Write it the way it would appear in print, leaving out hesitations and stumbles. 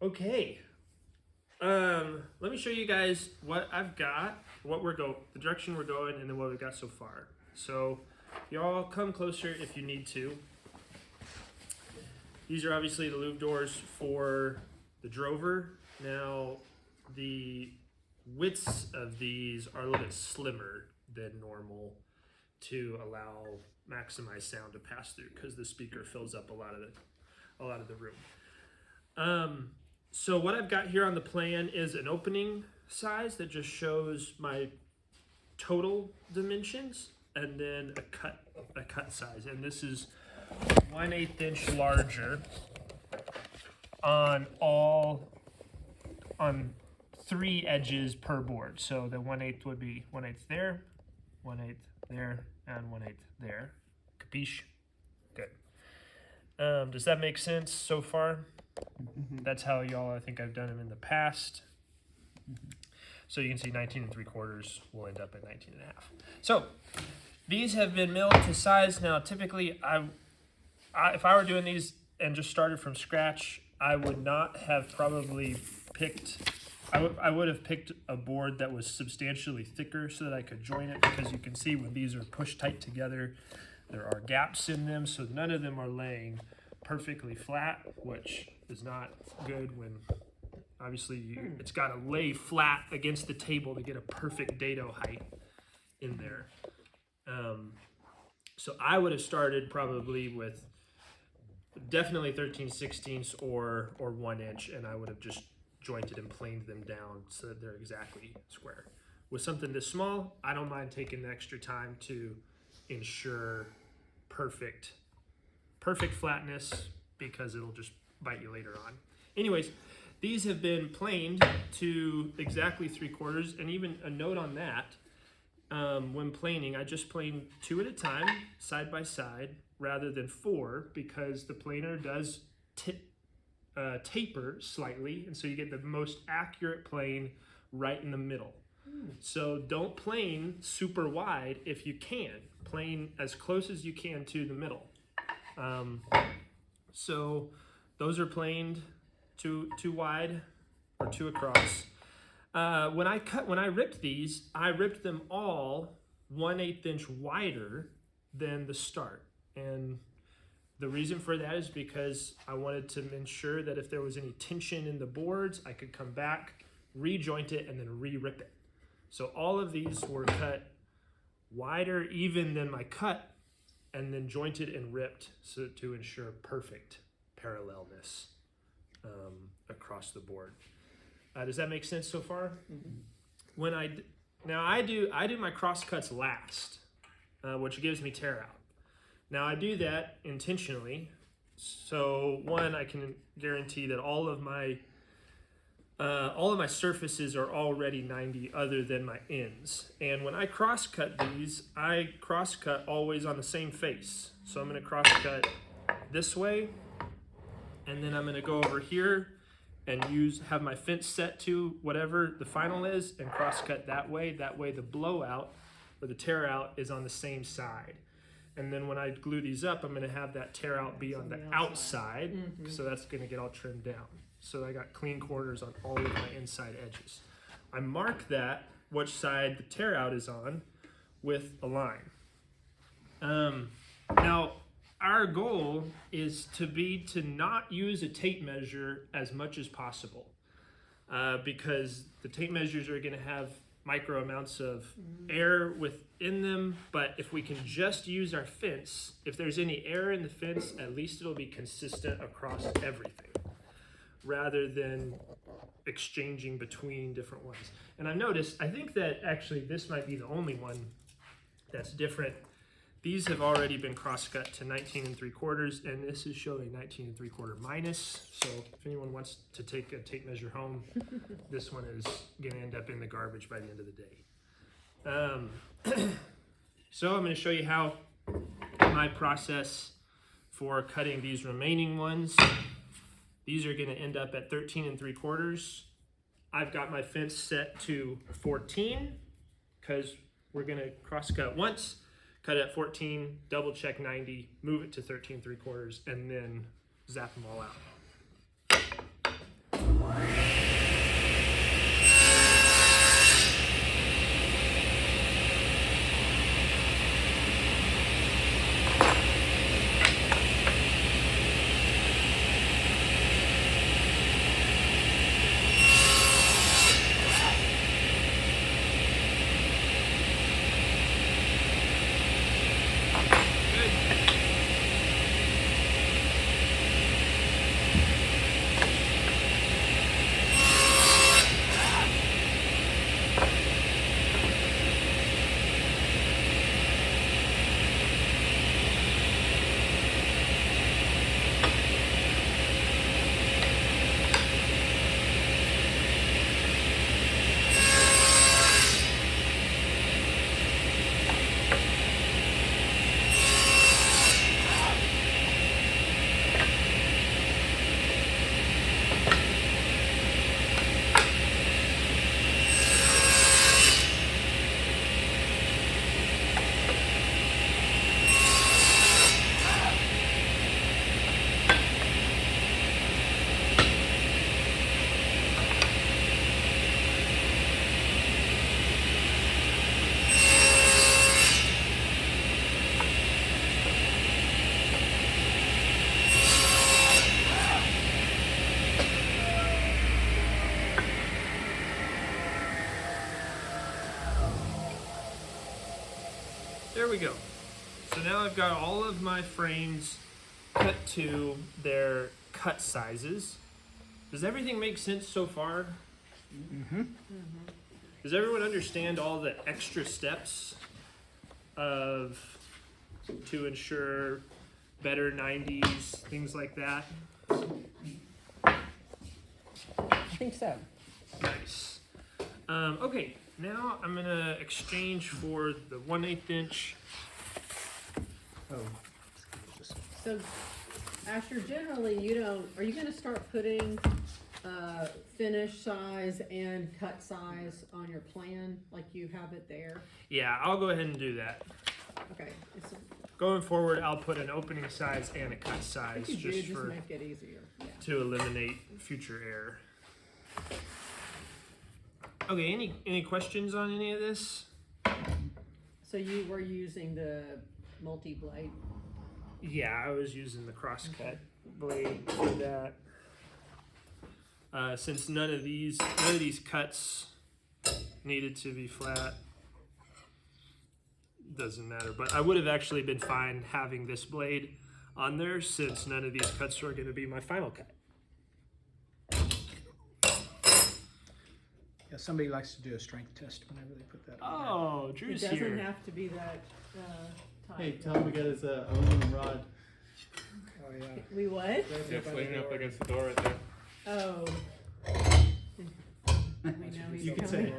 Okay. Let me show you guys what I've got, the direction we're going, and then what we've got so far. So, y'all come closer if you need to. These are obviously the louvre doors for the drover. Now, the widths of these are a little bit slimmer than normal to allow maximized sound to pass through because the speaker fills up a lot of the room. So what I've got here on the plan is an opening size that just shows my total dimensions, and then a cut size, and this is 1/8 inch larger on 3 edges per board. So the 1/8 would be 1/8 there, 1/8 there, and 1/8 there. Capiche? Good. Does that make sense so far? Mm-hmm. That's how y'all, I think I've done them in the past. Mm-hmm. So you can see 19 3/4 will end up at 19 1/2. So these have been milled to size. Now typically if I were doing these and just started from scratch, I would not have probably picked, I would have picked a board that was substantially thicker so that I could join it, because you can see when these are pushed tight together, there are gaps in them, so none of them are laying perfectly flat, which is not good when obviously it's got to lay flat against the table to get a perfect dado height in there. So I would have started probably with definitely 13/16 or 1 inch, and I would have just jointed and planed them down so that they're exactly square. With something this small, I don't mind taking the extra time to ensure perfect flatness, because it'll just bite you later on. Anyways, these have been planed to exactly 3/4, and even a note on that, when planing, I just plane 2 at a time, side by side, rather than 4, because the planer does taper slightly, and so you get the most accurate plane right in the middle. So don't plane super wide if you can. Plane as close as you can to the middle. So those are planed too wide or too across. When I ripped these, I ripped them all 1/8 inch wider than the start. And the reason for that is because I wanted to ensure that if there was any tension in the boards, I could come back, rejoint it, and then re-rip it. So all of these were cut wider even than my cut, and then jointed and ripped so to ensure perfect parallelness across the board. Does that make sense so far? Mm-hmm. I do my cross cuts last, which gives me tear out. Now I do that intentionally, so one, I can guarantee that all of my surfaces are already 90 other than my ends. And when I cross cut these, I cross cut always on the same face. So I'm going to cross cut this way, and then I'm going to go over here and have my fence set to whatever the final is, and cross cut that way. That way the blowout or the tear out is on the same side. And then when I glue these up, I'm going to have that tear out be on the outside. Mm-hmm. So that's going to get all trimmed down. So I got clean quarters on all of my inside edges. I mark that, which side the tear out is on, with a line. Now, our goal is to not use a tape measure as much as possible, because the tape measures are going to have micro amounts of air within them. But if we can just use our fence, if there's any air in the fence, at least it'll be consistent across everything, rather than exchanging between different ones. And I noticed, I think that actually this might be the only one that's different. These have already been cross-cut to 19 3/4, and this is showing 19 3/4 minus. So if anyone wants to take a tape measure home, this one is going to end up in the garbage by the end of the day. So I'm going to show you how my process for cutting these remaining ones. These are going to end up at 13 3/4. I've got my fence set to 14 because we're going to cross-cut once. Cut it at 14, double check 90, move it to 13 3/4, and then zap them all out. there we go. So now I've got all of my frames cut to their cut sizes. Does everything make sense so far? Mm-hmm. Does everyone understand all the extra steps to ensure better 90s, things like that? I think so. Nice. Okay, now I'm gonna exchange for the 1/8 inch. Oh. So, Asher, generally are you gonna start putting finish size and cut size on your plan, like you have it there? Yeah, I'll go ahead and do that. Okay. Going forward, I'll put an opening size and a cut I size think you just do, for make it easier. Yeah. to eliminate future error. Okay, any questions on any of this? So you were using the multi-blade? Yeah, I was using the crosscut blade for that. Since none of these cuts needed to be flat, doesn't matter. But I would have actually been fine having this blade on there since none of these cuts are going to be my final cut. Yeah, somebody likes to do a strength test whenever they put that on. Oh, It Drew's doesn't here. have to be that tight. Hey, tell him we got his aluminum rod. Oh, yeah. We what? Yeah, it's leaning up against the door right there. Oh. We know he's You can coming. say